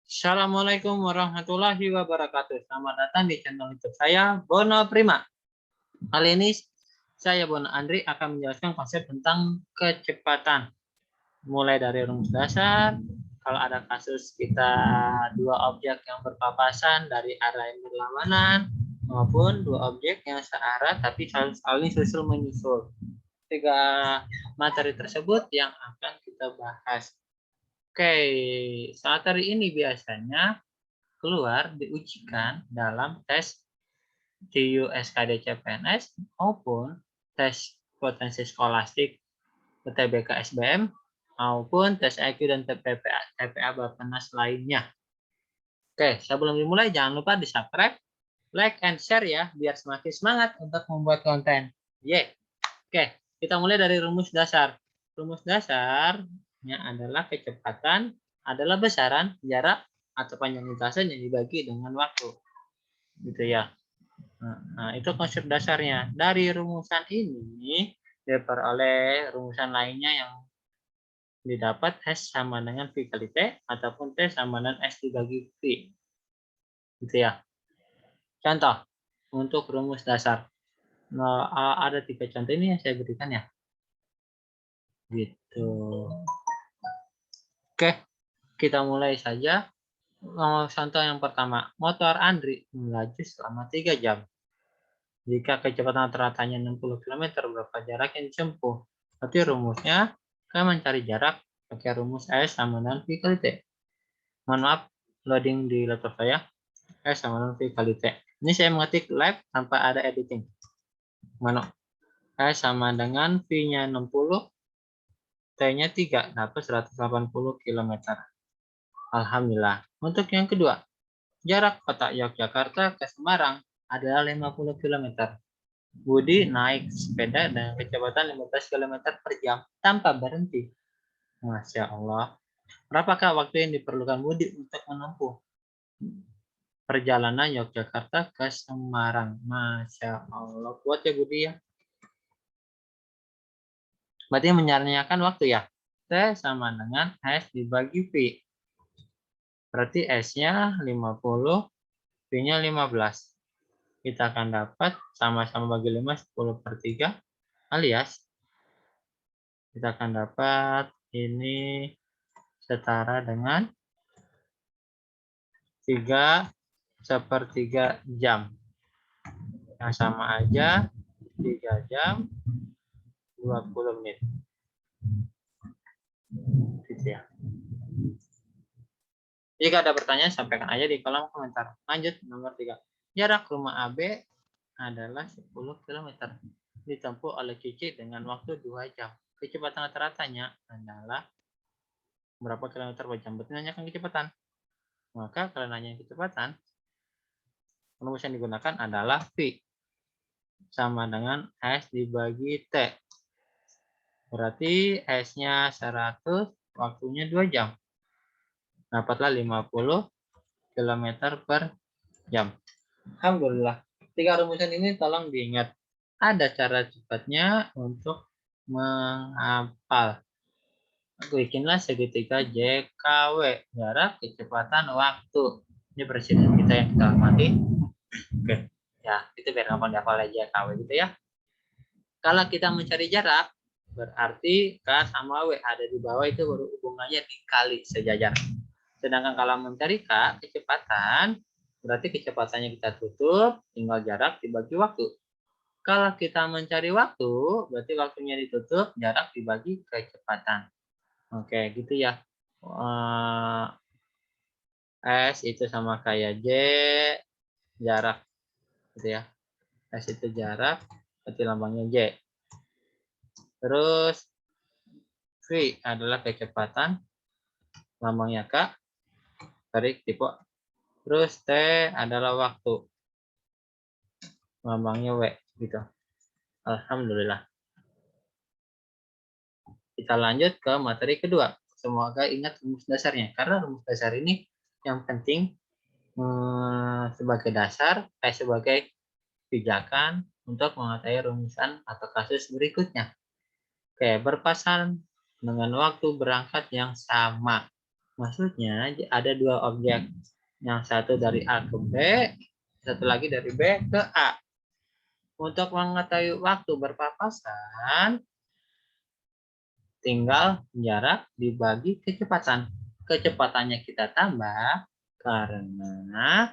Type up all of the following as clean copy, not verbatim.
Assalamualaikum warahmatullahi wabarakatuh. Selamat datang di channel YouTube saya, Bono Prima. Kali ini saya, Bono Andri, akan menjelaskan konsep tentang kecepatan. Mulai dari rumus dasar, kalau ada kasus kita dua objek yang berpapasan dari arah yang berlawanan, maupun dua objek yang searah tapi saling susul menyusul. Tiga materi tersebut yang akan kita bahas. Oke, saat hari ini biasanya keluar diujikan dalam tes TUSKD CPNS maupun tes potensi skolastik UTBK SBM maupun tes IQ dan TPA Bappenas lainnya. Oke, sebelum dimulai jangan lupa di subscribe, like, and share ya biar semakin semangat untuk membuat konten. Oke, kita mulai dari rumus dasar. Rumus dasarnya adalah kecepatan adalah besaran jarak atau panjang lintasan yang dibagi dengan waktu. Gitu ya. Nah, itu konsep dasarnya. Dari rumusan ini diperoleh rumusan lainnya yang didapat S sama dengan V kali T ataupun T sama dengan S dibagi V. Gitu ya. Contoh untuk rumus dasar. Nah, ada 3 contoh ini yang saya berikan ya. Gitu. Oke, kita mulai saja. Contoh yang pertama, motor Andri melaju selama 3 jam. Jika kecepatan rata-ratanya 60 km, berapa jarak yang ditempuh? Berarti rumusnya, kita mencari jarak pakai rumus S sama dengan V kali T. Mohon maaf, loading di laptop saya. S sama dengan V kali T. Ini saya mengetik live tanpa ada editing. Mana? S sama dengan V-nya 60, T-nya 3, dapat 180 km. Alhamdulillah. Untuk yang kedua, jarak kota Yogyakarta ke Semarang adalah 50 km. Budi naik sepeda dengan kecepatan 15 km per jam tanpa berhenti. Masya Allah. Berapakah waktu yang diperlukan Budi untuk menempuh perjalanan Yogyakarta ke Semarang? Masya Allah. Kuat ya Budi ya. Berarti menyanyikan waktu ya. T sama dengan S dibagi V. Berarti S-nya 50, V-nya 15. Kita akan dapat sama-sama bagi 5, 10 per 3, alias kita akan dapat ini setara dengan 3/3 jam. Yang sama aja 3 jam 20 menit. Gitu ya. Jika ada pertanyaan, sampaikan aja di kolom komentar. Lanjut, nomor 3. Jarak rumah AB adalah 10 km. Ditempuh oleh Cici dengan waktu 2 jam. Kecepatan rata-ratanya adalah berapa kilometer per jam? Berarti nanyakan kecepatan. Maka kalau nanya kecepatan, rumus yang digunakan adalah V. Sama dengan S dibagi T. Berarti S-nya 100, waktunya 2 jam. Dapatlah 50 km per jam. Alhamdulillah. 3 rumusan ini tolong diingat. Ada cara cepatnya untuk menghafal. Bikinlah segitiga JKW. Jarak, kecepatan, waktu. Ini presiden kita yang kita hormati. Oke. Ya, itu biar gampang dihafal aja JKW gitu ya. Kalau kita mencari jarak, berarti K sama W ada di bawah itu hubungannya dikali sejajar. Sedangkan kalau mencari K, kecepatan, berarti kecepatannya kita tutup, tinggal jarak dibagi waktu. Kalau kita mencari waktu, berarti waktunya ditutup, jarak dibagi kecepatan. Oke, gitu ya. S itu sama kayak J, jarak. Gitu ya. S itu jarak, berarti lambangnya J. Terus V adalah kecepatan, lambangnya K, tarik tipe. Terus T adalah waktu, lambangnya W, gitu. Alhamdulillah. Kita lanjut ke materi kedua. Semoga ingat rumus dasarnya, karena rumus dasar ini yang penting sebagai dasar, sebagai pijakan untuk mengetahui rumusan atau kasus berikutnya. Oke, berpasangan dengan waktu berangkat yang sama. Maksudnya ada dua objek. Yang satu dari A ke B, satu lagi dari B ke A. Untuk mengetahui waktu berpapasan, tinggal jarak dibagi kecepatan. Kecepatannya kita tambah karena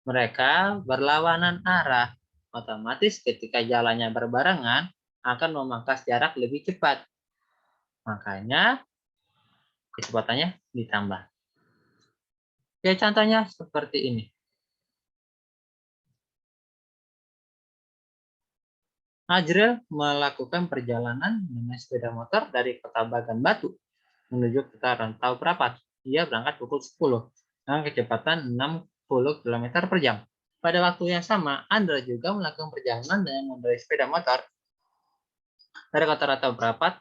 mereka berlawanan arah. Otomatis ketika jalannya berbarengan akan memangkas jarak lebih cepat. Makanya kecepatannya ditambah. Ya, contohnya seperti ini. Ajril melakukan perjalanan dengan sepeda motor dari Kota Bagan Batu menuju Kota Rantau Prapat. Ia berangkat pukul 10 dengan kecepatan 60 km per jam. Pada waktu yang sama, Andra juga melakukan perjalanan dengan mengendarai sepeda motor dari Kota Rantau Prapat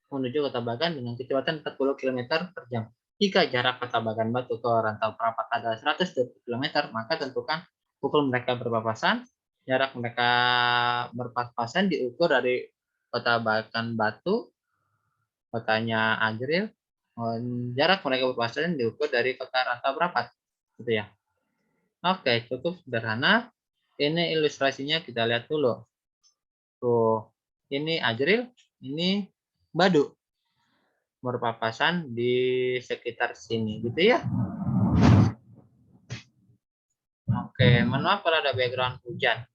menuju Kota Bagan dengan kecepatan 40 km per jam. Jika jarak Kota Bagan Batu ke Rantau Prapat adalah 120 km, maka tentukan pukul mereka berpapasan. Jarak mereka berpapasan diukur dari Kota Bagan Batu, kotanya Ajril. Jarak mereka berpapasan diukur dari Kota Rantau Prapat, gitu ya. Oke, cukup sederhana. Ini ilustrasinya kita lihat dulu. Tuh, ini Ajril, ini Badu. Berpapasan di sekitar sini, gitu ya. Oke, mohon maaf kalau ada background hujan.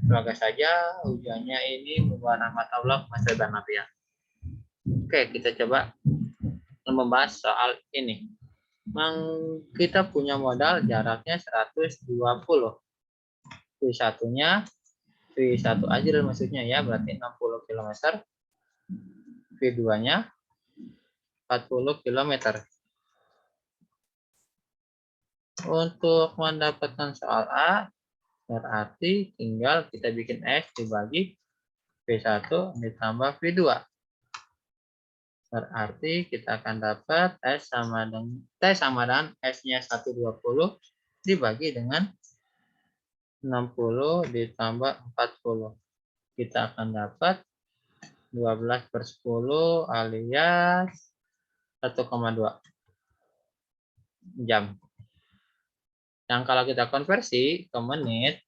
Semoga saja hujannya ini membawa rahmat Allah masa dan ya. Oke, kita coba membahas soal ini. Kita punya modal jaraknya 120. V1-nya, V1 aja maksudnya ya, berarti 60 km. V2-nya 40 km. Untuk mendapatkan soal A, berarti tinggal kita bikin S dibagi V1 ditambah V2. Berarti kita akan dapat S sama dengan S-nya 120 dibagi dengan 60 ditambah 40. Kita akan dapat 12/10 alias 1,2 jam. Yang kalau kita konversi ke menit,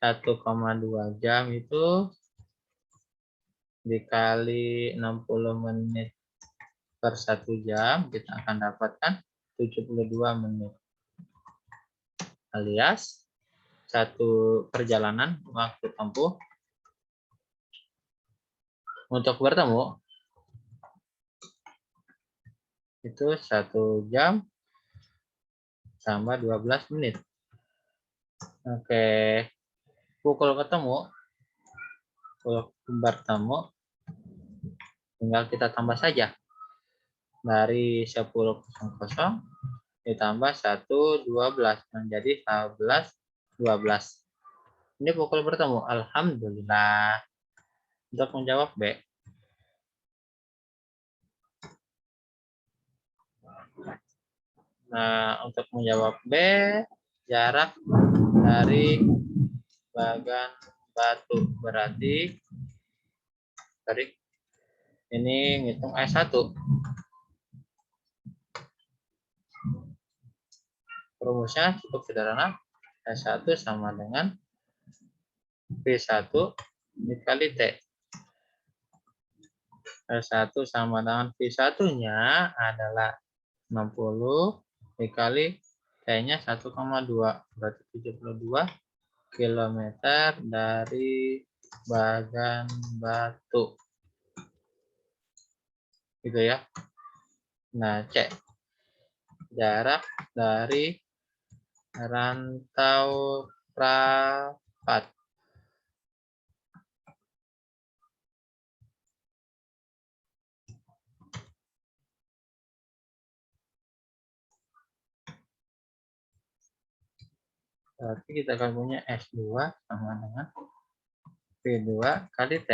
1,2 jam itu dikali 60 menit per 1 jam, kita akan dapatkan 72 menit. Alias satu perjalanan waktu tempuh untuk bertemu itu 1 jam tambah 12 menit. Oke, pukul bertemu tinggal kita tambah saja. Dari 10.00 ditambah 1.12 menjadi 11.12. Ini pukul bertemu. Alhamdulillah. Untuk menjawab B. Nah, untuk menjawab B, jarak dari Bagan Batu berarti ini ngitung S1. Rumusnya cukup sederhana. S1 sama dengan V1 dikali T. S1 sama dengan V1-nya adalah 60 dikali T-nya 1,2. Berarti 72 km dari Bagan Batu. Gitu ya. Nah, C. Jarak dari Rantau Prapat. Berarti kita akan punya S2 sama dengan V2 kali T.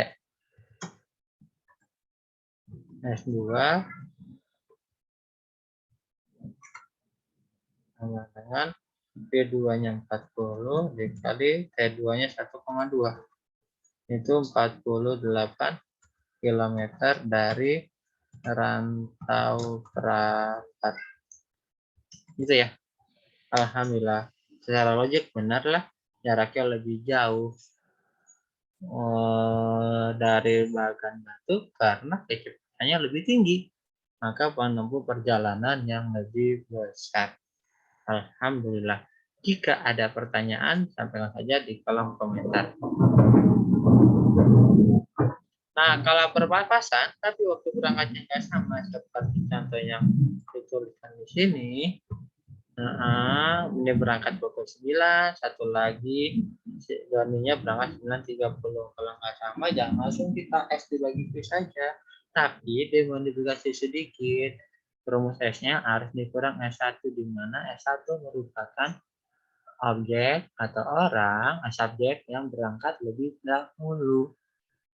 S2 sama dengan V2-nya 40 dikali T2-nya 1,2. Itu 48 km dari Rantau Prapat. Gitu ya. Alhamdulillah. Secara logik benarlah jaraknya lebih jauh dari bagan batu karena kecepatannya lebih tinggi. Maka menempuh perjalanan yang lebih besar. Alhamdulillah. Jika ada pertanyaan, sampaikan saja di kolom komentar. Nah, kalau berpapasan, tapi waktu berangkatnya nggak sama seperti contoh yang dituliskan di sini. Ini berangkat pukul 9, satu lagi Doninya berangkat 9.30. Kalau nggak sama, jangan langsung kita S dibagi Q saja. Tapi dimodifikasi sedikit. Rumus S-nya harus dikurang S1, di mana S1 merupakan objek atau orang, subjek yang berangkat lebih dahulu.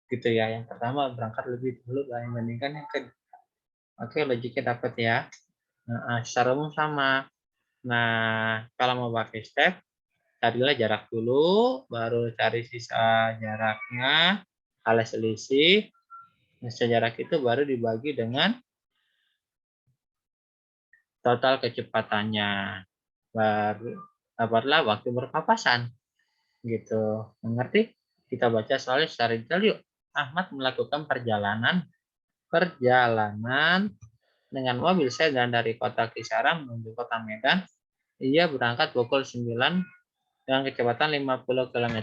Gitu ya. Yang pertama berangkat lebih dulu dibandingkan yang kedua. Oke, logiknya dapat ya. Secara umum sama. Nah, kalau mau pakai step, carilah jarak dulu, baru cari sisa jaraknya, alias selisih. Sisa jarak itu baru dibagi dengan total kecepatannya. Baru dapatlah waktu berpapasan. Gitu. Mengerti? Kita baca soalnya secara detail yuk. Ahmad melakukan perjalanan dengan mobil sedan dari kota Kisaran menuju kota Medan. Ia berangkat pukul 9 dengan kecepatan 50 km.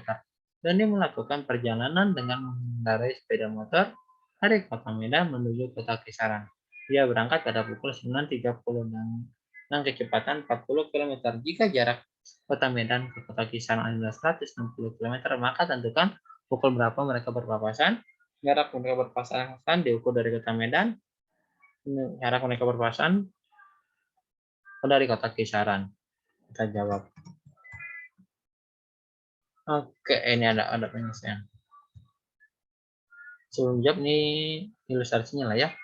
Dan dia melakukan perjalanan dengan mengendarai sepeda motor dari kota Medan menuju kota Kisaran. Dia berangkat pada pukul 9.30 dengan kecepatan 40 km. Jika jarak kota Medan ke kota Kisaran adalah 160 km, maka tentukan pukul berapa mereka berpapasan. Jarak mereka berpapasan diukur dari kota Medan. Jarak mereka berpapasan dari kota Kisaran. Kita jawab. Oke, ini ada penyelesaian. Sebelum jawab nih ilustrasinya lah ya.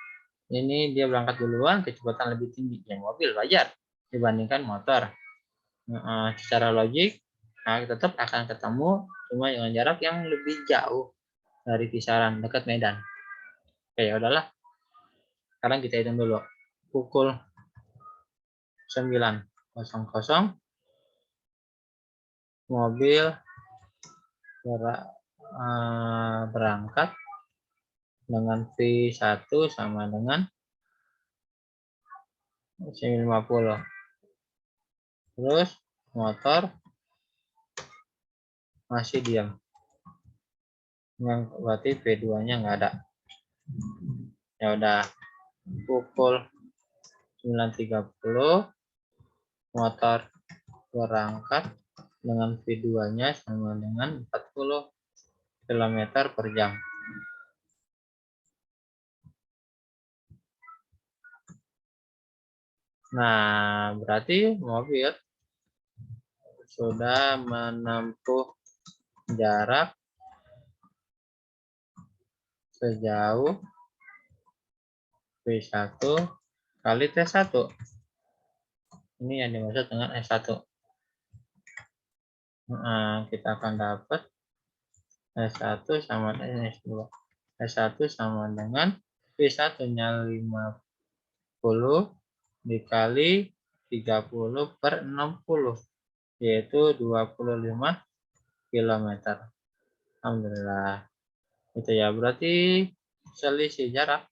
Ini dia berangkat duluan, kecepatan lebih tinggi. Ya mobil wajar dibandingkan motor. Secara logik, tetap akan ketemu cuma dengan jarak yang lebih jauh dari Kisaran dekat Medan. Oke, ya udahlah. Sekarang kita hitung dulu. Pukul 9.00 mobil berangkat dengan V1 sama dengan 50. Terus motor masih diam. Yang berarti V2-nya nggak ada. Ya udah, pukul 9.30 motor berangkat dengan V2-nya sama dengan 40 km per jam. Nah, berarti mobil sudah menempuh jarak sejauh V1 kali T1. Ini yang dimaksud dengan S1. Kita akan dapat S1 sama dengan S2. S1 sama dengan V1-nya 50 dikali 30 per 60, yaitu 25 km. Alhamdulillah. Itu ya, berarti selisih jarak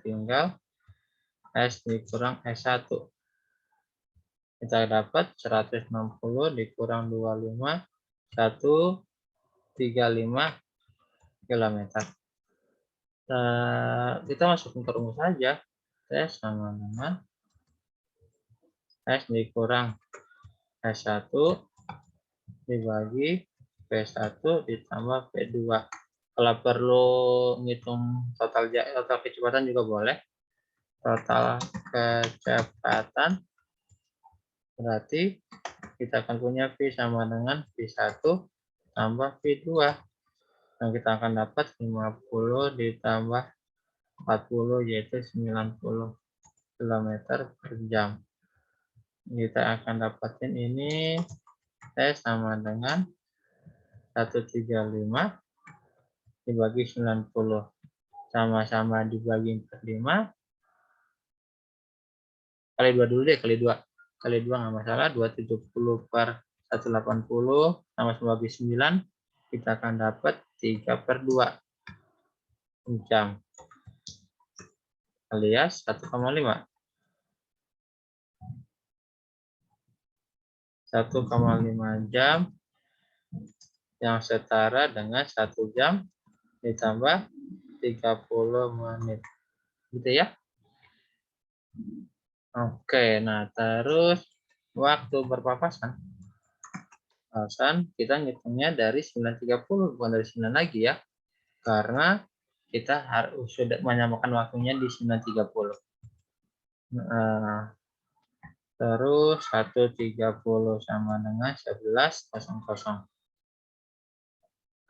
tinggal S dikurang S1. Kita dapat 160 dikurang 25, 135 km. Kita masukin ke rumus saja. S sama dengan S dikurang S1 dibagi V1 ditambah V2. Kalau perlu ngitung total kecepatan juga boleh. Total kecepatan berarti kita akan punya V sama dengan V1 tambah V2. Dan kita akan dapat 50 ditambah 40 yaitu 90 km per jam. Kita akan dapatin ini T sama dengan 135 dibagi 90. Sama-sama dibagi per 5. Kali 2 dulu deh, kali 2. Kali 2 nggak masalah, 270 per 180 sama 9. Kita akan dapat 3/2 jam. Alias 1,5. 1,5 jam yang setara dengan 1 jam ditambah 30 menit. Gitu ya. Oke, nah terus waktu berpapasan. Kita ngitungnya dari 9.30, bukan dari 9 lagi ya. Karena kita harus sudah menyamakan waktunya di 9.30. Terus 1.30 sama dengan 11.00.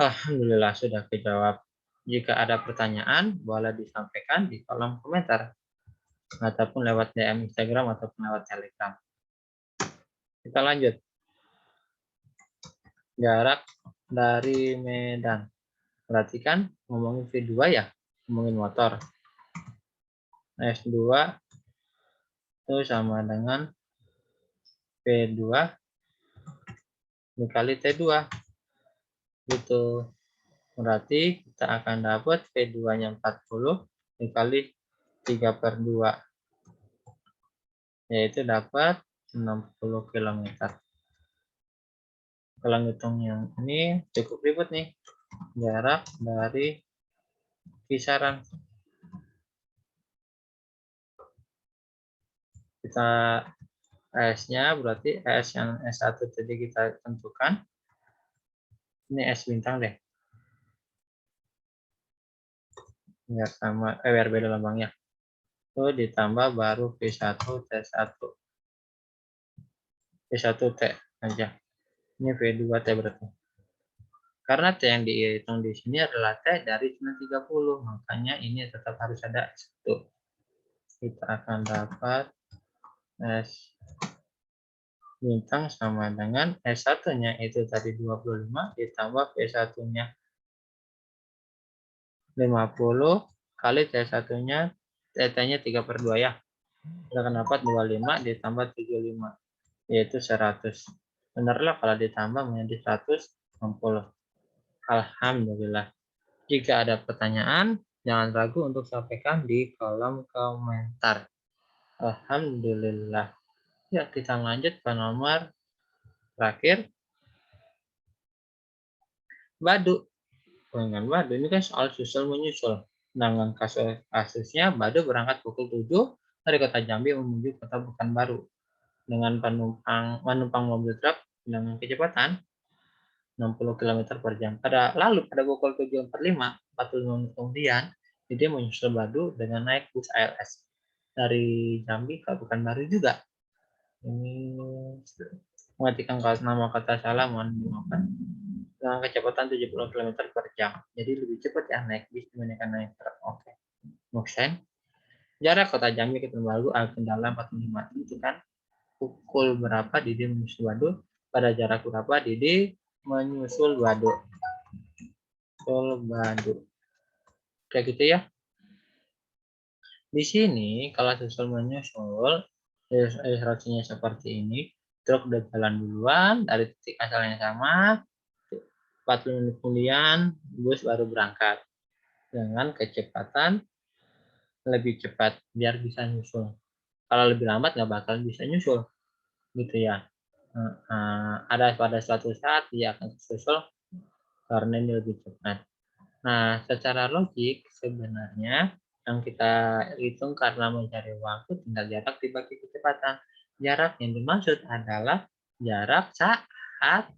Alhamdulillah sudah kejawab. Jika ada pertanyaan, boleh disampaikan di kolom komentar. Ataupun lewat DM Instagram ataupun lewat Telegram. Kita lanjut. Jarak dari Medan. Perhatikan, ngomongin V2 ya, ngomongin motor. S2 itu sama dengan V2 dikali T2. Gitu. Berarti kita akan dapat V2-nya 40 dikali 3/2. Yaitu dapat 60 km. Kalau ngitung yang ini cukup ribet nih. Jarak dari kisaran. Kita S-nya berarti S yang S1 tadi kita tentukan. Ini S bintang deh. Biar sama, biar beda lambangnya. Itu ditambah baru V1 T1. V1 T aja. Ini V2 T berarti. Karena T yang dihitung di sini adalah T dari 930, makanya ini tetap harus ada S1. Kita akan dapat S bintang sama dengan S1-nya itu tadi 25 ditambah V1-nya 50 kali T1-nya T-nya 3/2 ya. Kita akan dapat 25 ditambah 75 yaitu 100. Benarlah kalau ditambah menjadi 160. Alhamdulillah. Jika ada pertanyaan, jangan ragu untuk sampaikan di kolom komentar. Alhamdulillah. Ya, kita lanjut ke nomor terakhir. Badu. Dengan Badu ini kan soal susul menyusul. Dengan kasusnya, Badu berangkat pukul 7 dari kota Jambi menuju kota Pekanbaru dengan menumpang mobil truk dengan kecepatan 60 km per jam. Pada pukul 7.45, 45 menit kemudian, dia menyusul Badu dengan naik bus ALS dari Jambi ke Pekanbaru juga. Ini mengetikkan nama kata salah, mohon dimaafkan. Dengan kecepatan 70 km per jam. Jadi lebih cepat ya naik bis dibandingkan naik truk. Oke. Make. Jarak kota Jambi ke Pekanbaru adalah 45. Tentukan pukul berapa Didi menyusul Badu, pada jarak berapa Didi menyusul Badu. Kayak gitu ya. Di sini kalau susul menyusul, ilustrasinya seperti ini. Truk udah jalan duluan dari titik asalnya sama. 40 menit kemudian bus baru berangkat dengan kecepatan lebih cepat biar bisa nyusul. Kalau lebih lambat nggak bakal bisa nyusul, gitu ya. Ada pada suatu saat dia akan susul karena ini lebih cepat. Nah, secara logik sebenarnya yang kita hitung karena mencari waktu tinggal jarak dibagi kecepatan. Jarak yang dimaksud adalah jarak saat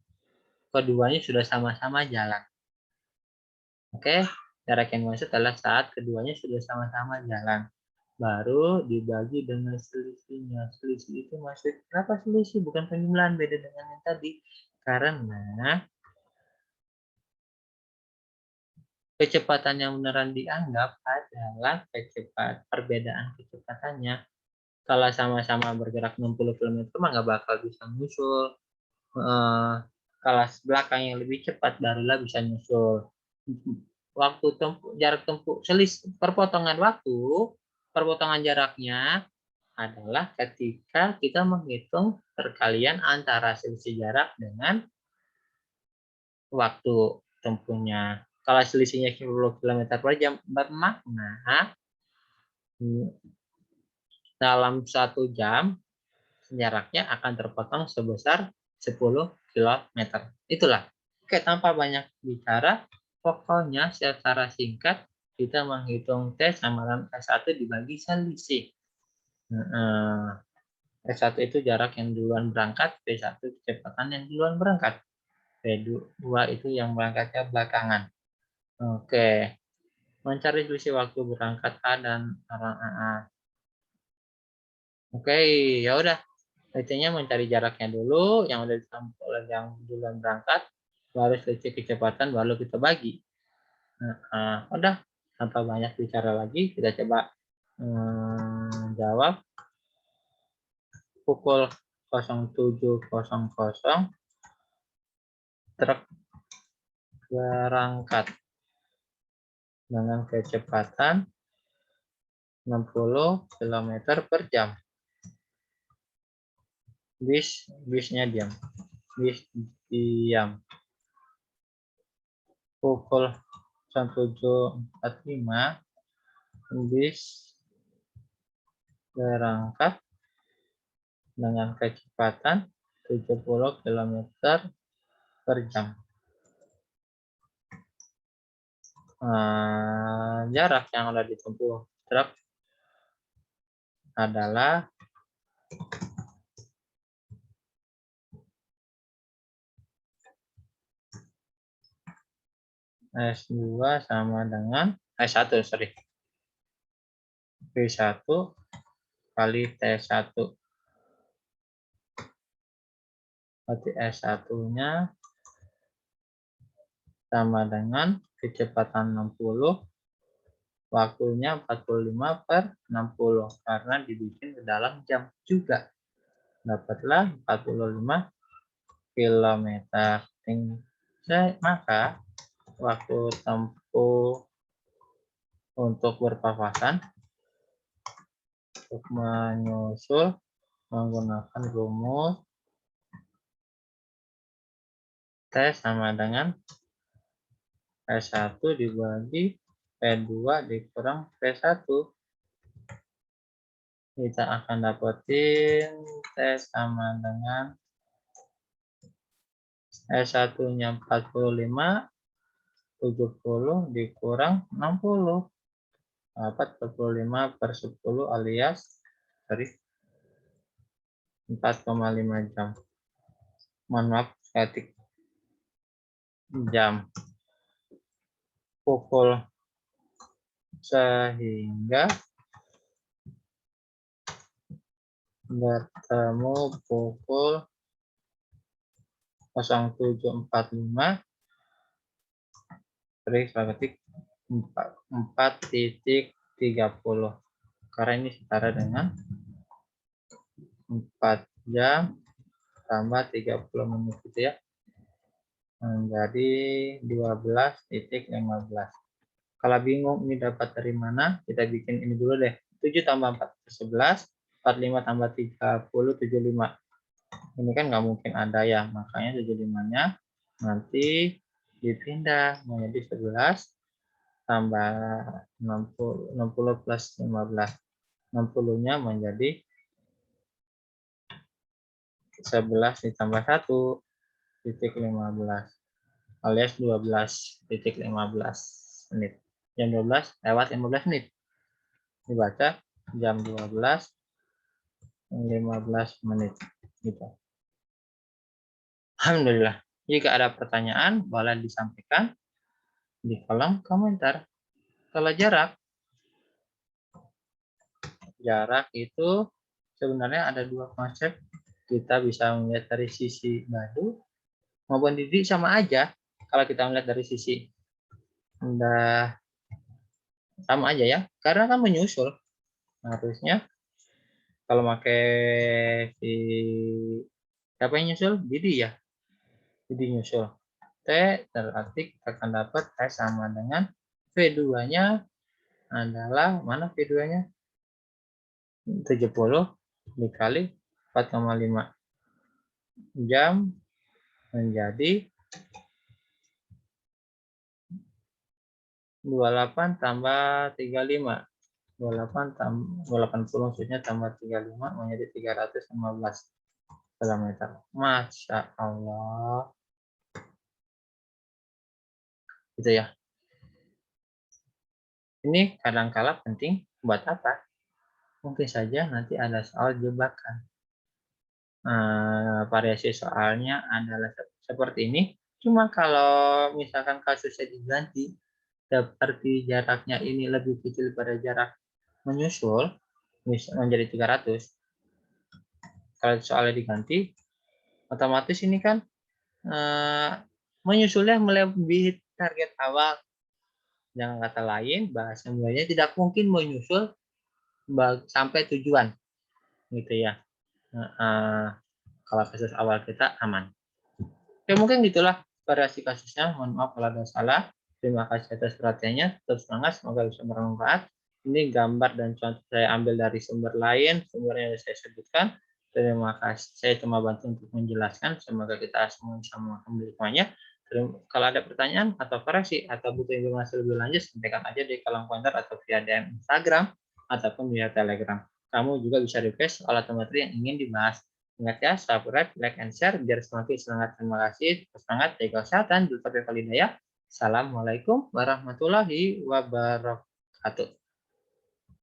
keduanya sudah sama-sama jalan. Oke, jarak yang dimaksud adalah saat keduanya sudah sama-sama jalan. Baru dibagi dengan selisihnya. Selisih itu maksud, kenapa selisih? Bukan penjumlahan, beda dengan yang tadi. Karena kecepatan yang beneran dianggap adalah perbedaan kecepatannya. Kalau sama-sama bergerak 60 km mah nggak bakal bisa nyusul. Kelas belakang yang lebih cepat barulah bisa nyusul. Jarak tempuh, perpotongan jaraknya adalah ketika kita menghitung perkalian antara selisih jarak dengan waktu tempuhnya. Kalau selisihnya 10 km per jam, bermakna dalam 1 jam jaraknya akan terpotong sebesar 10 km. Itulah. Oke, tanpa banyak bicara, pokoknya secara singkat kita menghitung T sama dengan S1 dibagi selisih. S1 itu jarak yang duluan berangkat, P1 kecepatan yang duluan berangkat. P2 itu yang berangkatnya belakangan. Oke. Mencari selisih waktu berangkat A dan arah AA. Oke, ya udah. Intinya mencari jaraknya dulu, yang udah ditempuh oleh yang duluan berangkat, baru selisih kecepatan, baru kita bagi. Udah, tanpa banyak bicara lagi, kita coba jawab. Pukul 07.00 truk berangkat dengan kecepatan 60 km per jam. Bisnya diam. Bis diam. Pukul 07.45 bis berangkat dengan kecepatan 70 km per jam. Jarak yang sudah ditempuh truk adalah S2 sama dengan S1, sorry. P1 kali T1. Berarti S1-nya sama dengan kecepatan 60, waktunya 45 per 60, karena dibikin ke dalam jam juga. Dapatlah 45 km. Maka waktu tempuh untuk berpapasan untuk menyusul menggunakan rumus T sama dengan P1 dibagi P2 dikurang P1. Kita akan dapetin T sama dengan S1-nya 45, 70 dikurang 60. Dapat 45 per 10 alias 4,5 jam. Mohon maaf, ketik jam. Pukul sehingga bertemu pukul 07.45 ketik 4.30, karena ini setara dengan 4 jam tambah 30 menit gitu ya, menjadi 12.15. Kalau bingung ini dapat dari mana, kita bikin ini dulu deh. 7 tambah 4 11, 45 tambah 30 75. Ini kan nggak mungkin ada ya, makanya 75-nya nanti dipindah menjadi 11 tambah 60 plus 15. 60-nya menjadi 11 ditambah 1.15 alias 12.15 menit. Jam 12 lewat 15 menit. Dibaca jam 12.15 menit. Gitu. Alhamdulillah. Jika ada pertanyaan, boleh disampaikan di kolom komentar. Kalau jarak itu sebenarnya ada dua konsep. Kita bisa melihat dari sisi badu maupun didi sama aja. Kalau kita melihat dari sisi udah sama aja ya, karena kan menyusul. Harusnya kalau pakai si siapa yang nyusul? Didi ya. Didi nyusul. T berarti kita akan dapat S sama dengan V2-nya adalah mana V2-nya? 70 dikali 4,5 jam menjadi 28 tambah 35. 280 maksudnya tambah 35 menjadi 315 km. Masya Allah. Gitu ya. Ini kadang-kala penting buat apa? Mungkin saja nanti ada soal jebakan. Variasi soalnya adalah seperti ini. Cuma kalau misalkan kasusnya diganti, seperti jaraknya ini lebih kecil pada jarak menyusul, menjadi 300. Kalau soalnya diganti, otomatis ini kan menyusulnya melebihi target awal. Dengan kata lain, bahasa mulanya tidak mungkin menyusul sampai tujuan, gitu ya. Kalau kasus awal kita aman. Oke, mungkin gitulah variasi kasusnya. Mohon maaf kalau ada salah. Terima kasih atas perhatiannya. Tetap semangat, semoga bisa bermanfaat. Ini gambar dan contoh saya ambil dari sumber lain, sumbernya yang saya sebutkan. Terima kasih. Saya cuma bantu untuk menjelaskan. Semoga kita semua bisa mengambil hikmahnya. Kalau ada pertanyaan atau koreksi atau butuh informasi lebih lanjut, sampaikan aja di kolom komentar atau via DM Instagram ataupun via Telegram. Kamu juga bisa request soal atau materi yang ingin dibahas. Ingat ya, subscribe, like, and share biar semakin semangat. Terima kasih. Semangat, jaga kesehatan. Julfat Hidayah. Assalamualaikum warahmatullahi wabarakatuh.